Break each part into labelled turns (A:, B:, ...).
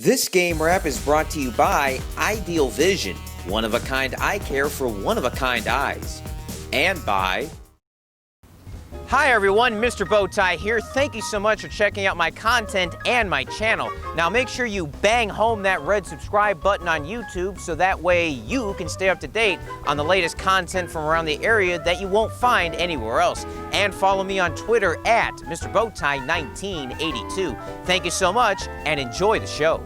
A: This game wrap is brought to you by Ideal Vision, one-of-a-kind eye care for one-of-a-kind eyes. And by...
B: Hi everyone, Mr. Bowtie here. Thank you so much for checking out my content and my channel. Now make sure you bang home that red subscribe button on YouTube so that way you can stay up to date on the latest content from around the area that you won't find anywhere else. And follow me on Twitter at Mr. Bowtie 1982. Thank you so much and enjoy the show.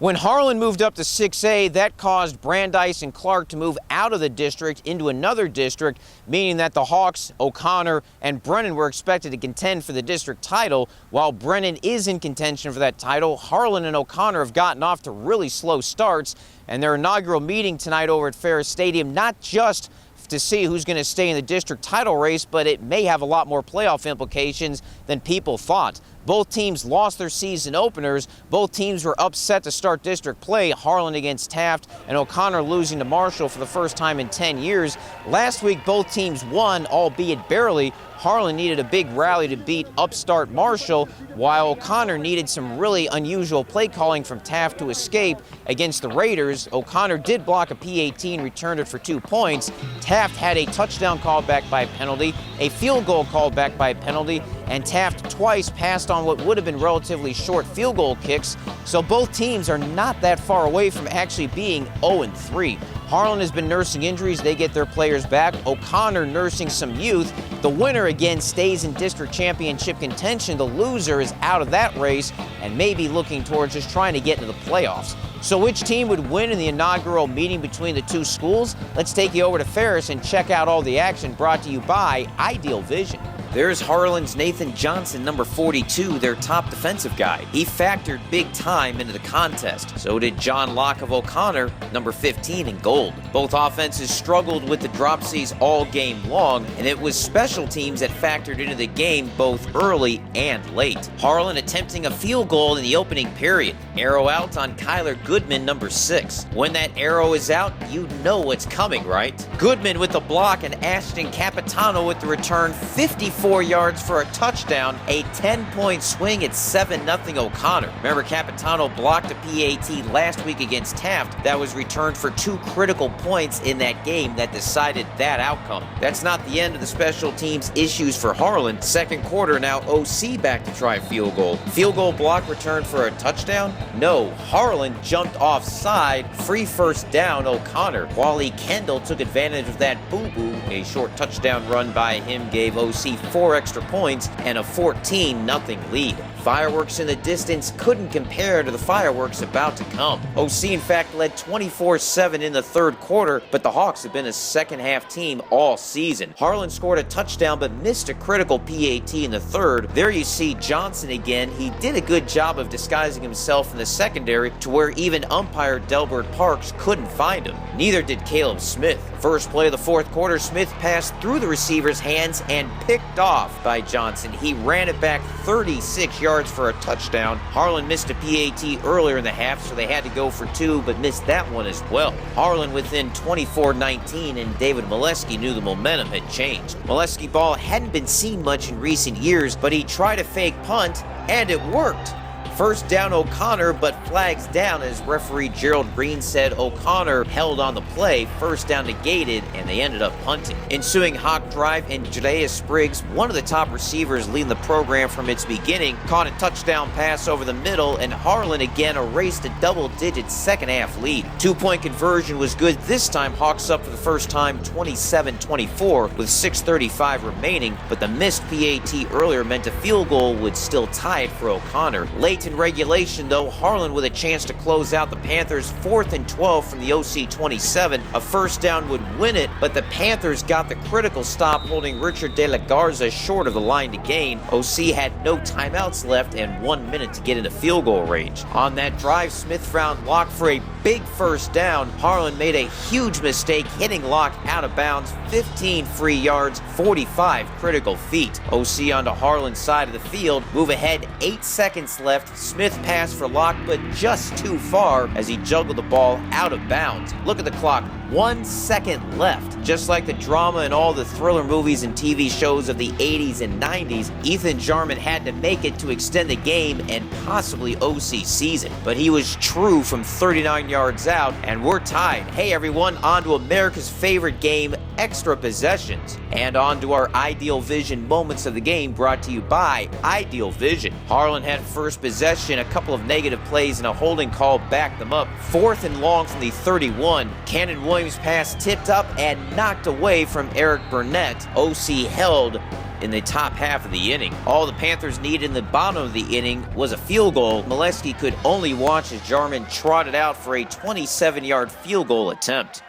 B: When Harlan moved up to 6A, that caused Brandeis and Clark to move out of the district into another district, meaning that the Hawks, O'Connor, and Brennan were expected to contend for the district title. While Brennan is in contention for that title, Harlan and O'Connor have gotten off to really slow starts, and their inaugural meeting tonight over at Ferris Stadium, not just to see who's going to stay in the district title race, but it may have a lot more playoff implications than people thought. Both teams lost their season openers. Both teams were upset to start district play, Harlan against Taft and O'Connor losing to Marshall for the first time in 10 years. Last week, both teams won, albeit barely. Harlan needed a big rally to beat upstart Marshall, while O'Connor needed some really unusual play calling from Taft to escape against the Raiders. O'Connor did block a P18, returned it for 2 points. Taft had a touchdown called back by penalty, a field goal called back by penalty, and Taft twice passed on what would have been relatively short field goal kicks, so both teams are not that far away from actually being 0-3. Harlan has been nursing injuries. They get their players back. O'Connor nursing some youth. The winner again stays in district championship contention. The loser is out of that race and may be looking towards just trying to get into the playoffs. So which team would win in the inaugural meeting between the two schools? Let's take you over to Ferris and check out all the action brought to you by Ideal Vision.
A: There's Harlan's Nathan Johnson, number 42, their top defensive guy. He factored big time into the contest. So did John Locke of O'Connor, number 15 in gold. Both offenses struggled with the dropsies all game long, and it was special teams that factored into the game both early and late. Harlan attempting a field goal in the opening period. Arrow out on Kyler Goodman, number 6. When that arrow is out, you know what's coming, right? Goodman with the block and Ashton Capitano with the return, 54 yards for a touchdown, a 10-point swing at 7-0 O'Connor. Remember, Capitano blocked a PAT last week against Taft that was returned for 2 critical points in that game that decided that outcome. That's not the end of the special teams issues for Harlan. Second quarter, now OC back to try a field goal. Field goal block returned for a touchdown? No, Harlan jumped offside, free first down O'Connor. Wally Kendall took advantage of that boo-boo. A short touchdown run by him gave OC 4 extra points and a 14-0 lead. Fireworks in the distance couldn't compare to the fireworks about to come. OC, in fact, led 24-7 in the third quarter, but the Hawks have been a second-half team all season. Harlan scored a touchdown but missed a critical PAT in the third. There you see Johnson again. He did a good job of disguising himself in the secondary to where even umpire Delbert Parks couldn't find him. Neither did Caleb Smith. First play of the fourth quarter, Smith passed through the receiver's hands and picked off by Johnson. He ran it back 36 yards for a touchdown. Harlan missed a PAT earlier in the half, so they had to go for 2, but missed that one as well. Harlan within 24-19, and David Molesky knew the momentum had changed. Molesky ball hadn't been seen much in recent years, but he tried a fake punt, and it worked. First down O'Connor, but flags down as referee Gerald Green said O'Connor held on the play. First down negated, and they ended up punting. Ensuing Hawk drive, and Jadaea Spriggs, one of the top receivers leading the program from its beginning, caught a touchdown pass over the middle, and Harlan again erased a double-digit second-half lead. 2-point conversion was good this time. Hawks up for the first time 27-24 with 6:35 remaining, but the missed PAT earlier meant a field goal would still tie it for O'Connor. Late in regulation, though, Harlan with a chance to close out the Panthers 4th and 12 from the OC 27. A first down would win it, but the Panthers got the critical stop, holding Richard De La Garza short of the line to gain. OC had no timeouts left and 1 minute to get into field goal range. On that drive, Smith found Locke for a big first down. Harlan made a huge mistake, hitting Locke out of bounds. 15 free yards, 45 critical feet. OC onto Harlan's side of the field. Move ahead, 8 seconds left. Smith passed for Locke, but just too far as he juggled the ball out of bounds. Look at the clock. 1 second left. Just like the drama in all the thriller movies and TV shows of the 80s and 90s, Ethan Jarman had to make it to extend the game and possibly OC season. But he was true from 39 yards out, and we're tied. Hey everyone, on to America's favorite game, extra possessions. And on to our Ideal Vision moments of the game, brought to you by Ideal Vision. Harlan had first possession, a couple of negative plays and a holding call backed them up. 4th and long from the 31. Cannon Williams' pass tipped up and knocked away from Eric Burnett. OC held in the top half of the inning. All the Panthers needed in the bottom of the inning was a field goal. Molesky could only watch as Jarman trotted out for a 27-yard field goal attempt.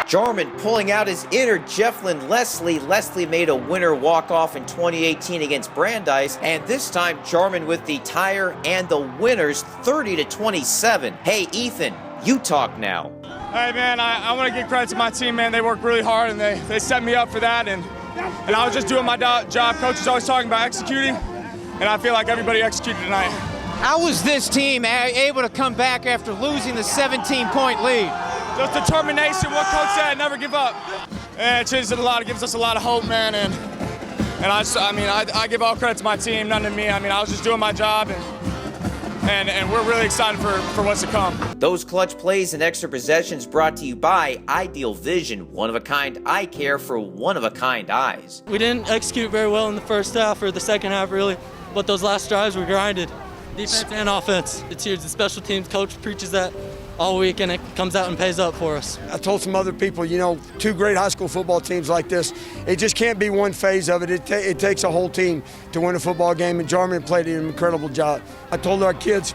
A: Jarman pulling out his inner Jefflin Leslie. Leslie made a winner walk-off in 2018 against Brandeis, and this time Jarman with the tire and the winners 30-27. Hey Ethan, you talk now.
C: Hey man, I want to give credit to my team, man. They worked really hard and they set me up for that, and I was just doing my job. Coach is always talking about executing, and I feel like everybody executed tonight.
D: How was this team able to come back after losing the 17-point lead?
C: Just determination, what Coach said, never give up. And it changes it a lot, it gives us a lot of hope, man. And I give all credit to my team, none to me. I was just doing my job, and we're really excited for what's to come.
A: Those clutch plays and extra possessions brought to you by Ideal Vision, one-of-a-kind eye care for one-of-a-kind eyes.
E: We didn't execute very well in the first half or the second half, really, but those last drives were grinded. Defense and offense. It's huge. The special teams coach preaches that all week, and it comes out and pays up for us.
F: I told some other people, two great high school football teams like this, it just can't be one phase of it. It takes a whole team to win a football game, and Jarman played an incredible job. I told our kids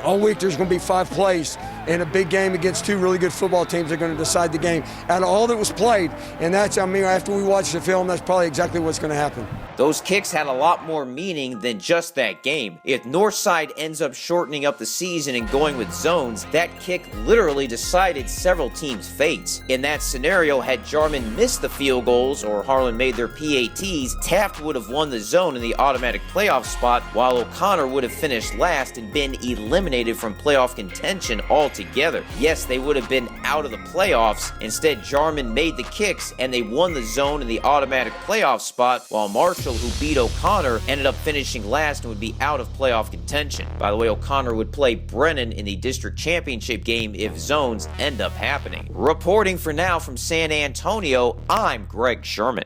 F: all week there's going to be 5 plays in a big game against 2 really good football teams that are going to decide the game out of all that was played. And that's, after we watch the film, that's probably exactly what's going to happen.
A: Those kicks had a lot more meaning than just that game. If Northside ends up shortening up the season and going with zones, that kick literally decided several teams' fates. In that scenario, had Jarman missed the field goals or Harlan made their PATs, Taft would have won the zone in the automatic playoff spot, while O'Connor would have finished last and been eliminated from playoff contention altogether. Yes, they would have been out of the playoffs. Instead, Jarman made the kicks and they won the zone in the automatic playoff spot, while Marshall, who beat O'Connor, ended up finishing last and would be out of playoff contention. By the way, O'Connor would play Brennan in the district championship game if zones end up happening. Reporting for now from San Antonio, I'm Greg Sherman.